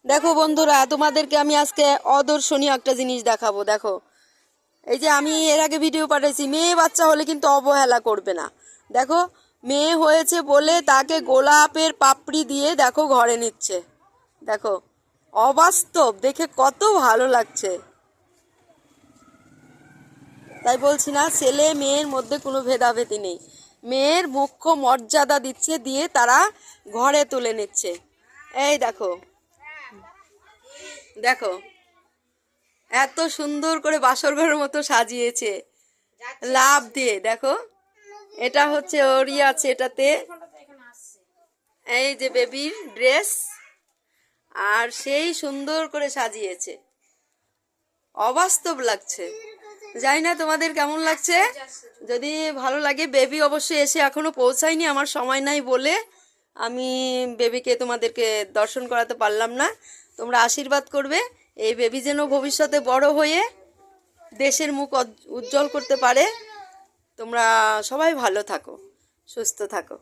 দেখো বন্ধুরা, তোমাদেরকে আমি আজকে অদর্শনীয় একটা জিনিস দেখাবো। দেখো, এই যে আমি এর আগে ভিডিও পাঠিয়েছি, মেয়ে বাচ্চা হলে কিন্তু অবহেলা করবে না। দেখো, মেয়ে হয়েছে বলে তাকে গোলাপের পাপড়ি দিয়ে দেখো ঘরে নিচ্ছে। দেখো, অবাস্তব, দেখে কত ভালো লাগছে। তাই বলছি না, ছেলে মেয়ের মধ্যে কোনো ভেদাভেদি নেই। মেয়ের মুখ্য মর্যাদা দিচ্ছে, দিয়ে তারা ঘরে তুলে নিচ্ছে। এই দেখো, দেখো এত সুন্দর করে বাসর ঘরের মতো সাজিয়েছে লাভ দিয়ে। দেখো, এটা হচ্ছে ওরই আছে এটাতে, এই যে বেবির ড্রেস, আর সেই সুন্দর করে সাজিয়েছে, অবাস্তব লাগছে। জানি না তোমাদের কেমন লাগছে। যদি ভালো লাগে, বেবি অবশ্যই এসে এখনো পৌঁছায়নি, আমার সময় নাই বলে আমি বেবিকে তোমাদেরকে দর্শন করাতে পারলাম না। তোমরা আশীর্বাদ করবে এই বেবি যেন ভবিষ্যতে বড় হয়ে দেশের মুখ উজ্জ্বল করতে পারে। তোমরা সবাই ভালো থাকো, সুস্থ থাকো।